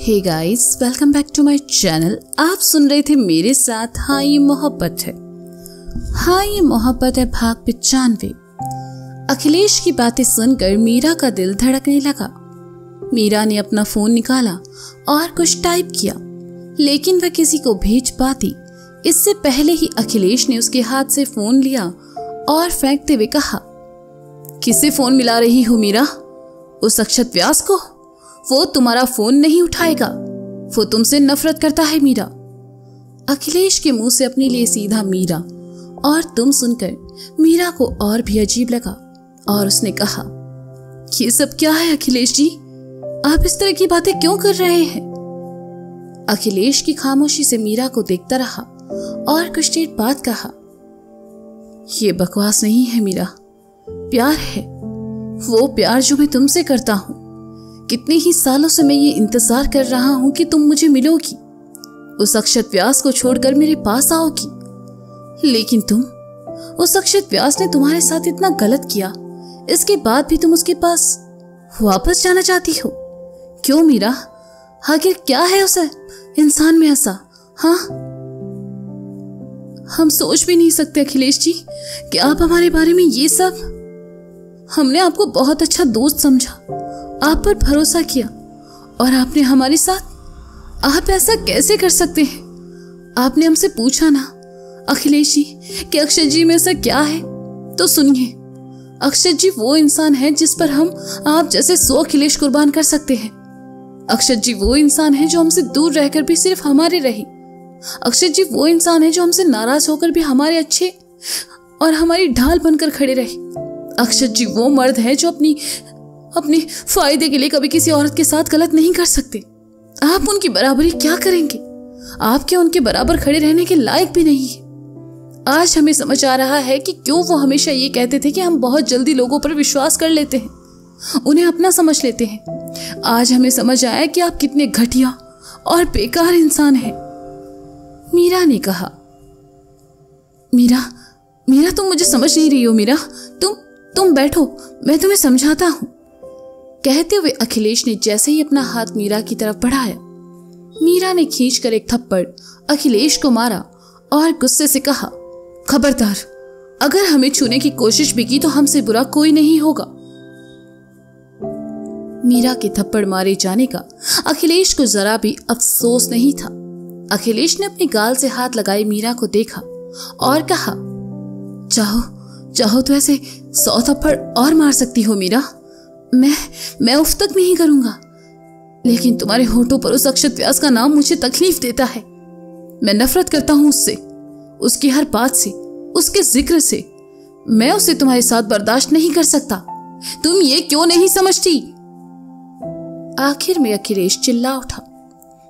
Hey guys, welcome back to my channel. आप सुन रहे थे मेरे साथ हाँ ये मोहब्बत है। हाँ ये मोहब्बत है भाग 95। अखिलेश की बातें सुनकर मीरा का दिल धड़कने लगा। मीरा ने अपना फोन निकाला और कुछ टाइप किया, लेकिन वह किसी को भेज पाती इससे पहले ही अखिलेश ने उसके हाथ से फोन लिया और फेंकते हुए कहा, किसे फोन मिला रही हो मीरा? उस अक्षत व्यास को? वो तुम्हारा फोन नहीं उठाएगा, वो तुमसे नफरत करता है मीरा। अखिलेश के मुंह से अपने लिए सीधा मीरा और तुम सुनकर मीरा को और भी अजीब लगा और उसने कहा, ये सब क्या है अखिलेश जी? आप इस तरह की बातें क्यों कर रहे हैं? अखिलेश की खामोशी से मीरा को देखता रहा और कुछ देर बाद कहा, ये बकवास नहीं है मीरा, प्यार है, वो प्यार जो मैं तुमसे करता हूं। कितने ही सालों से मैं ये इंतजार कर रहा हूं कि तुम मुझे मिलोगी, उस अक्षत व्यास को छोड़कर मेरे पास आओगी। लेकिन तुम, उस अक्षत व्यास ने तुम्हारे साथ इतना गलत किया, इसके बाद भी तुम उसके पास वापस जाना चाहती हो। क्यों मीरा? आखिर क्या है उस इंसान में ऐसा? हाँ, हम सोच भी नहीं सकते अखिलेश जी कि आप हमारे बारे में ये सब। हमने आपको बहुत अच्छा दोस्त समझा, आप पर भरोसा किया और आपने हमारे साथ। आप ऐसा कैसे कर सकते हैं? आपने हमसे पूछा ना अखिलेश जी कि अक्षत जी में ऐसा क्या है? तो सुनिए, अक्षत जी वो इंसान है जिस पर हम आप जैसे 100 अखिलेश कुर्बान कर सकते हैं। अक्षत जी वो इंसान है जो हमसे दूर रहकर भी सिर्फ हमारे रहे। अक्षत जी वो इंसान है जो हमसे नाराज होकर भी हमारे अच्छे और हमारी ढाल बनकर खड़े रहे। अक्षत जी वो मर्द है जो अपने फायदे के लिए कभी किसी औरत के साथ गलत नहीं कर सकते। आप उनकी बराबरी क्या करेंगे? आप क्या उनके बराबर खड़े रहने के लायक भी नहीं है? आज हमें समझ आ रहा है कि क्यों वो हमेशा ये कहते थे कि हम बहुत जल्दी लोगों पर विश्वास कर लेते हैं, उन्हें अपना समझ लेते हैं। आज हमें समझ आया कि आप कितने घटिया और बेकार इंसान हैं। मीरा ने कहा, मीरा तुम मुझे समझ नहीं रही हो। मीरा तुम बैठो, मैं तुम्हें समझाता हूं। कहते हुए अखिलेश ने जैसे ही अपना हाथ मीरा की तरफ बढ़ाया, मीरा ने खींचकर एक थप्पड़ अखिलेश को मारा और गुस्से से कहा, खबरदार, अगर हमें छूने की कोशिश भी की तो हमसे बुरा कोई नहीं होगा। मीरा के थप्पड़ मारे जाने का अखिलेश को जरा भी अफसोस नहीं था। अखिलेश ने अपने गाल से हाथ लगाए मीरा को देखा और कहा, चाहो तो ऐसे 100 थप्पड़ और मार सकती हो मीरा, मैं उफ तक नहीं करूंगा। लेकिन तुम्हारे होठों पर उस अक्षत व्यास का नाम मुझे तकलीफ देता है। मैं नफरत करता हूं उससे, उसकी हर बात से, उसके जिक्र से। मैं उसे तुम्हारे साथ बर्दाश्त नहीं कर सकता। तुम ये क्यों नहीं समझती? आखिर में अखिलेश चिल्ला उठा,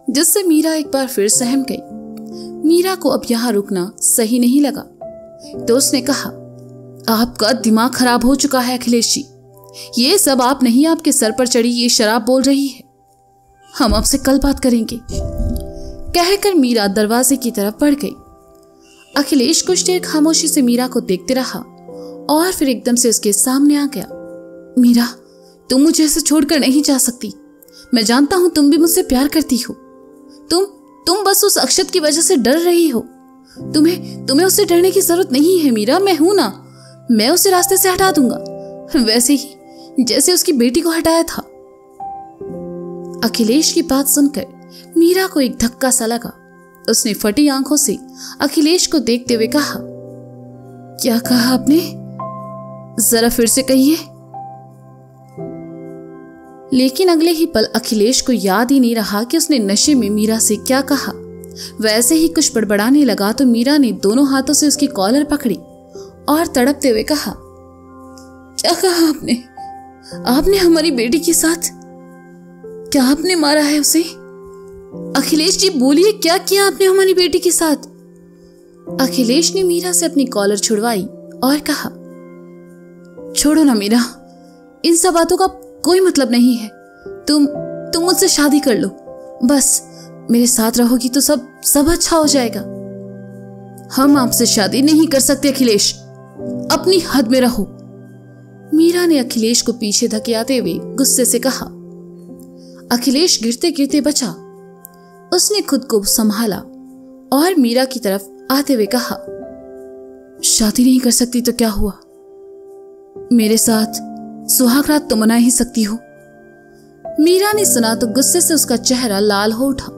जिससे मीरा एक बार फिर सहम गई। मीरा को अब यहां रुकना सही नहीं लगा, तो उसने कहा, आपका दिमाग खराब हो चुका है अखिलेश जी। ये सब आप नहीं, आपके सर पर चढ़ी ये शराब बोल रही है। हम आपसे कल बात करेंगे। कहकर मीरा दरवाजे की तरफ बढ़ गई। अखिलेश कुछ देर खामोशी से मीरा को देखते रहा और फिर एकदम से उसके सामने आ गया। मीरा, तुम मुझे ऐसे छोड़कर नहीं जा सकती। मैं जानता हूं तुम भी मुझसे प्यार करती हो। तुम बस उस अक्षत की वजह से डर रही हो। तुम्हें उससे डरने की जरूरत नहीं है मीरा, मैं हूं ना। मैं उसे रास्ते से हटा दूंगा, वैसे ही जैसे उसकी बेटी को हटाया था। अखिलेश की बात सुनकर मीरा को एक धक्का सा लगा। उसने फटी आंखों से अखिलेश को देखते हुए कहा, क्या कहा आपने? जरा फिर से कहिए। लेकिन अगले ही पल अखिलेश को याद ही नहीं रहा कि उसने नशे में मीरा से क्या कहा। वैसे ही कुछ बड़बड़ाने लगा तो मीरा ने दोनों हाथों से उसकी कॉलर पकड़ी और तड़पते हुए कहा, क्या कहा आपने? आपने हमारी बेटी के साथ क्या आपने मारा है उसे? अखिलेश जी बोलिए, क्या किया आपने हमारी बेटी के साथ? अखिलेश ने मीरा से अपनी कॉलर छुड़वाई और कहा, छोड़ो ना मीरा, इन सब बातों का कोई मतलब नहीं है। तुम मुझसे शादी कर लो, बस मेरे साथ रहोगी तो सब अच्छा हो जाएगा। हम आपसे शादी नहीं कर सकते अखिलेश, अपनी हद में रहो। मीरा ने अखिलेश को पीछे धकेलते हुए गुस्से से कहा। अखिलेश गिरते गिरते बचा उसने खुद को संभाला और मीरा की तरफ आते हुए कहा, शादी नहीं कर सकती तो क्या हुआ? मेरे साथ सुहाग रात तो मना ही सकती हो। मीरा ने सुना तो गुस्से से उसका चेहरा लाल हो उठा।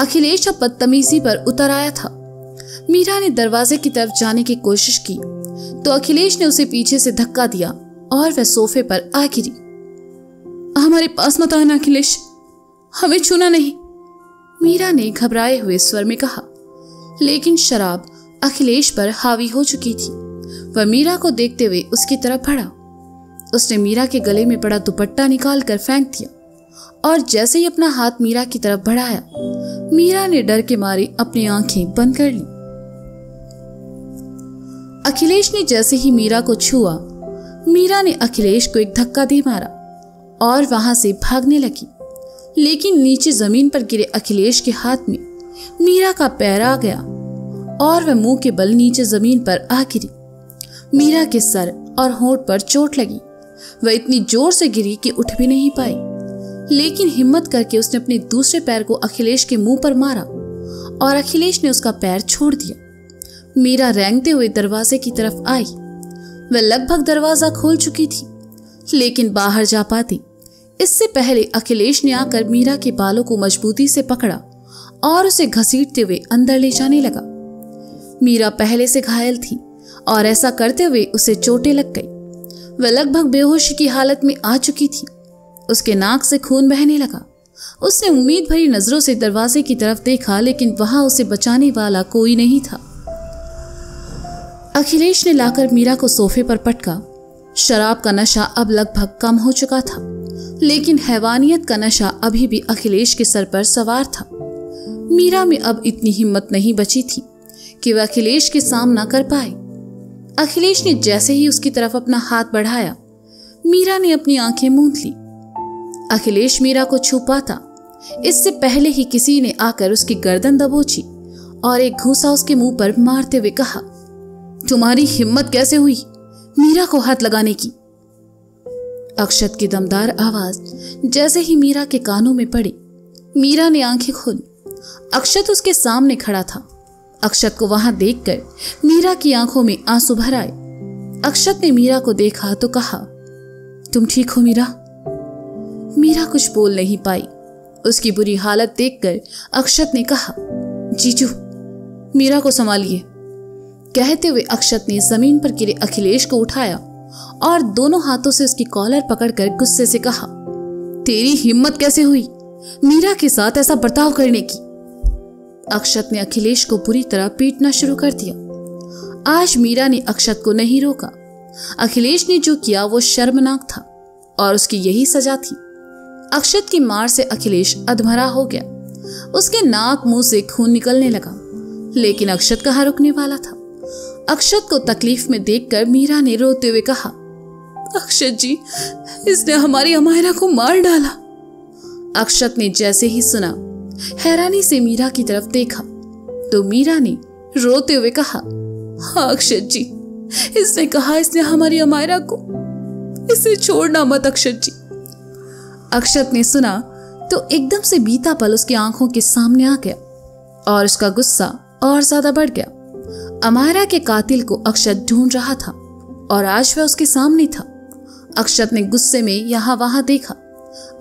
अखिलेश अब बदतमीजी पर उतर आया था। मीरा ने दरवाजे की तरफ जाने की कोशिश की तो अखिलेश ने उसे पीछे से धक्का दिया और वह सोफे पर आ गिरी। हमारे पास मत आना अखिलेश, हमें छूना नहीं, मीरा ने घबराए हुए स्वर में कहा। लेकिन शराब अखिलेश पर हावी हो चुकी थी। वह मीरा को देखते हुए उसकी तरफ बढ़ा। उसने मीरा के गले में पड़ा दुपट्टा निकाल कर फेंक दिया और जैसे ही अपना हाथ मीरा की तरफ बढ़ाया, मीरा ने डर के मारे अपनी आंखें बंद कर ली। अखिलेश ने जैसे ही मीरा को छुआ, मीरा ने अखिलेश को एक धक्का दे मारा और वहां से भागने लगी। लेकिन नीचे जमीन पर गिरे अखिलेश के हाथ में मीरा का पैर आ गया और वह मुंह के बल नीचे जमीन पर आ गिरी। मीरा के सर और होंठ पर चोट लगी। वह इतनी जोर से गिरी कि उठ भी नहीं पाई, लेकिन हिम्मत करके उसने अपने दूसरे पैर को अखिलेश के मुंह पर मारा और अखिलेश ने उसका पैर छोड़ दिया। मीरा रेंगते हुए दरवाजे की तरफ आई। वह लगभग दरवाजा खोल चुकी थी, लेकिन बाहर जा पाती इससे पहले अखिलेश ने आकर मीरा के बालों को मजबूती से पकड़ा और उसे घसीटते हुए अंदर ले जाने लगा। मीरा पहले से घायल थी और ऐसा करते हुए उसे चोटें लग गई। वह लगभग बेहोशी की हालत में आ चुकी थी। उसके नाक से खून बहने लगा। उसने उम्मीद भरी नजरों से दरवाजे की तरफ देखा, लेकिन वहां उसे बचाने वाला कोई नहीं था। अखिलेश ने लाकर मीरा को सोफे पर पटका। शराब का नशा अब लगभग कम हो चुका था, लेकिन हैवानियत का नशा अभी भी अखिलेश के सर पर सवार था। मीरा में अब इतनी हिम्मत नहीं बची थी कि वह अखिलेश के सामना कर पाए। अखिलेश ने जैसे ही उसकी तरफ अपना हाथ बढ़ाया, मीरा ने अपनी आंखें मूंद ली। अखिलेश मीरा को छू पाता इससे पहले ही किसी ने आकर उसकी गर्दन दबोची और एक घूंसा उसके मुंह पर मारते हुए कहा, तुम्हारी हिम्मत कैसे हुई मीरा को हाथ लगाने की? अक्षत की दमदार आवाज जैसे ही मीरा के कानों में पड़ी, मीरा ने आंखें खोली। अक्षत उसके सामने खड़ा था। अक्षत को वहां देखकर मीरा की आंखों में आंसू भर आए। अक्षत ने मीरा को देखा तो कहा, तुम ठीक हो मीरा? मीरा कुछ बोल नहीं पाई। उसकी बुरी हालत देखकर अक्षत ने कहा, जीजू मीरा को संभालिए। कहते हुए अक्षत ने जमीन पर गिरे अखिलेश को उठाया और दोनों हाथों से उसकी कॉलर पकड़कर गुस्से से कहा, तेरी हिम्मत कैसे हुई मीरा के साथ ऐसा बर्ताव करने की? अक्षत ने अखिलेश को बुरी तरह पीटना शुरू कर दिया। आज मीरा ने अक्षत को नहीं रोका। अखिलेश ने जो किया वो शर्मनाक था और उसकी यही सजा थी। अक्षत की मार से अखिलेश अधमरा हो गया। उसके नाक मुंह से खून निकलने लगा, लेकिन अक्षत कहाँ रुकने वाला था। अक्षत को तकलीफ में देखकर मीरा ने रोते हुए कहा, अक्षत जी, इसने हमारी अमायरा को मार डाला। अक्षत ने जैसे ही सुना, हैरानी से मीरा की तरफ देखा तो मीरा ने रोते हुए कहा, हाँ अक्षत जी, इसने कहा इसने हमारी अमायरा को, इसे छोड़ना मत अक्षत जी। अक्षत ने सुना तो एकदम से बीता पल उसकी आंखों के सामने आ गया और उसका गुस्सा और ज्यादा बढ़ गया। अमायरा के कातिल को अक्षत ढूंढ रहा था और आज वह उसके सामने था। अक्षत ने गुस्से में यहाँ वहां देखा।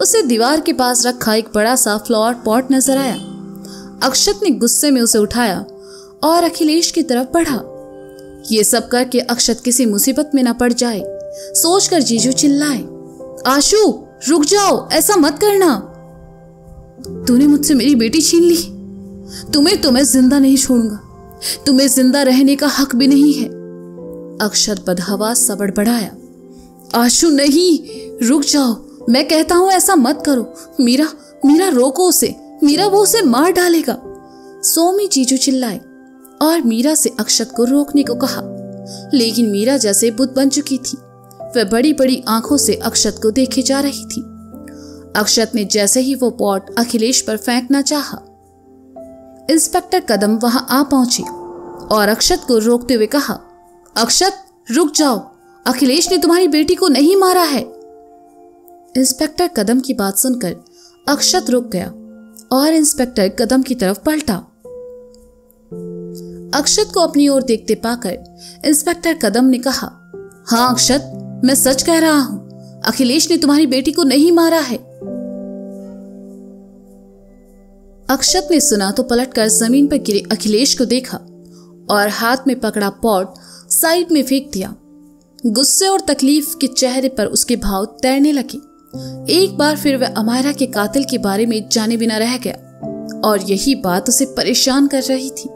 उसे दीवार के पास रखा एक बड़ा सा फ्लावर पॉट नजर आया। अक्षत ने गुस्से में उसे उठाया और अखिलेश की तरफ बढ़ा। ये सब करके अक्षत किसी मुसीबत में न पड़ जाए सोचकर जीजू चिल्लाए, आशु रुक जाओ, ऐसा मत करना। तूने मुझसे मेरी बेटी छीन ली। तुम्हें जिंदा नहीं छोड़ूंगा। तुम्हें जिंदा रहने का हक भी नहीं है। अक्षत बदहवास सा बड़बड़ाया, आशु नहीं, रुक जाओ, मैं कहता हूं ऐसा मत करो। मीरा रोको उसे, मीरा वो उसे मार डालेगा। सोमी जीजू चिल्लाए और मीरा से अक्षत को रोकने को कहा, लेकिन मीरा जैसे बुत बन चुकी थी। वह बड़ी बड़ी आंखों से अक्षत को देखे जा रही थी। अक्षत ने जैसे ही वो पॉट अखिलेश पर फेंकना चाहा, इंस्पेक्टर कदम वहां आ पहुंचे और अक्षत को रोकते हुए कहा, अक्षत रुक जाओ, अखिलेश ने तुम्हारी बेटी को नहीं मारा है। इंस्पेक्टर कदम की बात सुनकर अक्षत रुक गया और इंस्पेक्टर कदम की तरफ पलटा। अक्षत को अपनी ओर देखते पाकर इंस्पेक्टर कदम ने कहा, हाँ अक्षत, मैं सच कह रहा हूं, अखिलेश ने तुम्हारी बेटी को नहीं मारा है। अक्षत ने सुना तो पलटकर जमीन पर गिरे अखिलेश को देखा और हाथ में पकड़ा पॉट साइड में फेंक दिया। गुस्से और तकलीफ के चेहरे पर उसके भाव तैरने लगे। एक बार फिर वह अमायरा के कातिल के बारे में जाने बिना रह गया और यही बात उसे परेशान कर रही थी।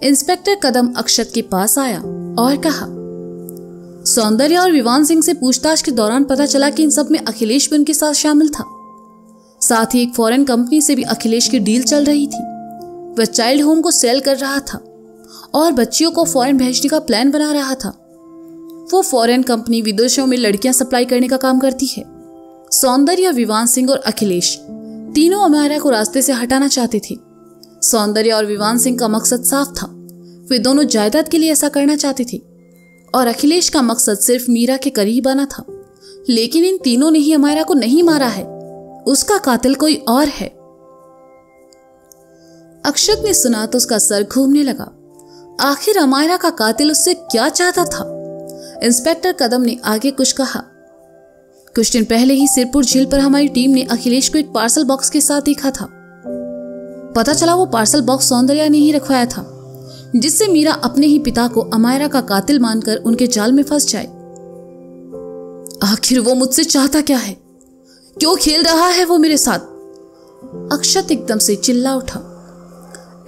इंस्पेक्टर कदम अक्षत के पास आया और कहा, सौंदर्य और विवान सिंह से पूछताछ के दौरान पता चला कि इन सब में अखिलेश भी उनके साथ शामिल था। साथ ही एक फॉरेन कंपनी से भी अखिलेश की डील चल रही थी। वह चाइल्ड होम को सेल कर रहा था और बच्चियों को फॉरेन भेजने का प्लान बना रहा था। वो फॉरेन कंपनी विदेशों में लड़कियां सप्लाई करने का काम करती है। सौंदर्य, विवान सिंह और अखिलेश तीनों अमायरा को रास्ते से हटाना चाहते थे। सौंदर्य और विवान सिंह का मकसद साफ था, वे दोनों जायदाद के लिए ऐसा करना चाहते थे और अखिलेश का मकसद सिर्फ मीरा के करीब आना था। लेकिन इन तीनों ने ही अमायरा को नहीं मारा है, उसका कातिल कोई और है। अक्षत ने सुना तो उसका सर घूमने लगा। आखिर अमायरा का कातिल उससे क्या चाहता था? इंस्पेक्टर कदम ने आगे कुछ कहा, कुछ दिन पहले ही सिरपुर झील पर हमारी टीम ने अखिलेश को एक पार्सल बॉक्स के साथ देखा था। पता चला वो पार्सल बॉक्स सौंदर्या ने ही रखवाया था, जिससे मीरा अपने ही पिता को अमायरा का कातिल मानकर उनके जाल में फंस जाए। आखिर वो मुझसे चाहता क्या है? क्यों खेल रहा है वो मेरे साथ? अक्षत एकदम से चिल्ला उठा।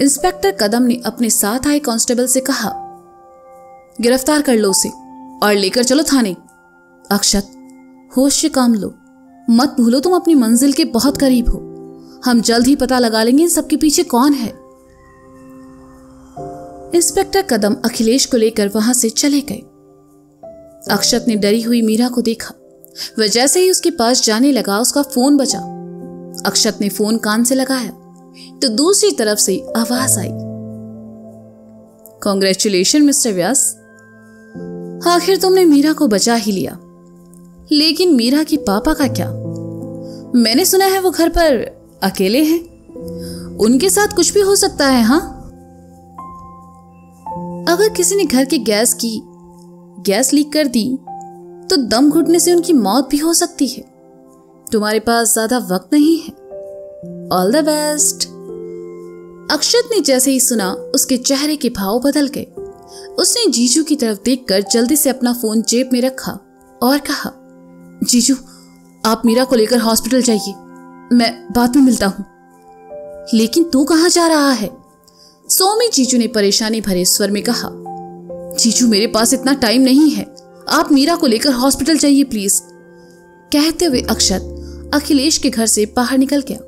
इंस्पेक्टर कदम ने अपने साथ आए कांस्टेबल से कहा, गिरफ्तार कर लो उसे और लेकर चलो थाने। अक्षत, होश से काम लो, मत भूलो तुम अपनी मंजिल के बहुत करीब हो। हम जल्द ही पता लगा लेंगे इन सबके पीछे कौन है। इंस्पेक्टर कदम अखिलेश को लेकर वहां से चले गए। अक्षत ने डरी हुई मीरा को देखा। वह जैसे ही उसके पास जाने लगा, उसका फोन बजा। अक्षत ने फोन कान से लगाया तो दूसरी तरफ से आवाज आई, कांग्रेचुलेशन मिस्टर व्यास, आखिर तुमने मीरा को बचा ही लिया। लेकिन मीरा की पापा का क्या? मैंने सुना है वो घर पर अकेले हैं, उनके साथ कुछ भी हो सकता है। हाँ, अगर किसी ने घर की गैस लीक कर दी तो दम घुटने से उनकी मौत भी हो सकती है। तुम्हारे पास ज्यादा वक्त नहीं है। All the best. अक्षत ने जैसे ही सुना, उसके चेहरे के भाव बदल गए। उसने जीजू की तरफ देखकर जल्दी से अपना फोन जेब में रखा और कहा, जीजू आप मीरा को लेकर हॉस्पिटल जाइए, मैं बाद में मिलता हूं। लेकिन तू कहां जा रहा है? सोमी जीजू ने परेशानी भरे स्वर में कहा, जीजू मेरे पास इतना टाइम नहीं है, आप मीरा को लेकर हॉस्पिटल जाइए प्लीज। कहते हुए अक्षत अखिलेश के घर से बाहर निकल गया।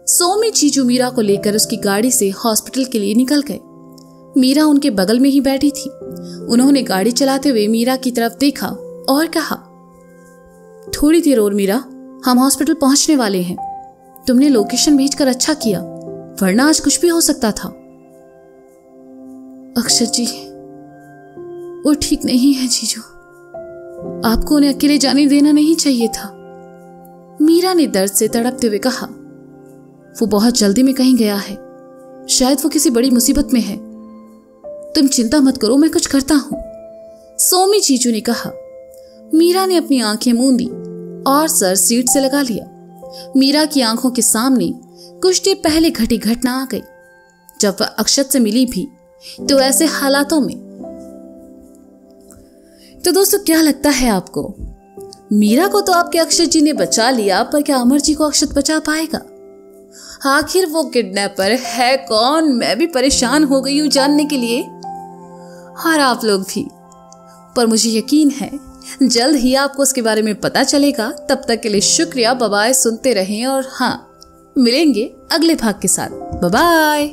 सोमी जीजू मीरा को लेकर उसकी गाड़ी से हॉस्पिटल के लिए निकल गए। मीरा उनके बगल में ही बैठी थी। उन्होंने गाड़ी चलाते हुए मीरा की तरफ देखा और कहा, थोड़ी देर और मीरा, हम हॉस्पिटल पहुंचने वाले हैं। तुमने लोकेशन भेजकर अच्छा किया, वरना आज कुछ भी हो सकता था। अक्षत जी, वो ठीक नहीं है जीजू, आपको उन्हें अकेले जाने देना नहीं चाहिए था। मीरा ने दर्द से तड़पते हुए कहा, वो बहुत जल्दी में कहीं गया है, शायद वो किसी बड़ी मुसीबत में है। तुम चिंता मत करो, मैं कुछ करता हूं, सोमी जीजू ने कहा। मीरा ने अपनी आंखें मूंदी और सर सीट से लगा लिया। मीरा की आंखों के सामने कुछ देर पहले घटी घटना आ गई। जब वह अक्षत से मिली भी तो ऐसे हालातों में। तो दोस्तों, क्या लगता है आपको? मीरा को तो आपके अक्षत जी ने बचा लिया, पर क्या अमर जी को अक्षत बचा पाएगा? आखिर वो किडनैपर है कौन? मैं भी परेशान हो गई हूं जानने के लिए, और आप लोग भी। पर मुझे यकीन है जल्द ही आपको उसके बारे में पता चलेगा। तब तक के लिए शुक्रिया, बाय बाय। सुनते रहें और हाँ, मिलेंगे अगले भाग के साथ। Bye bye.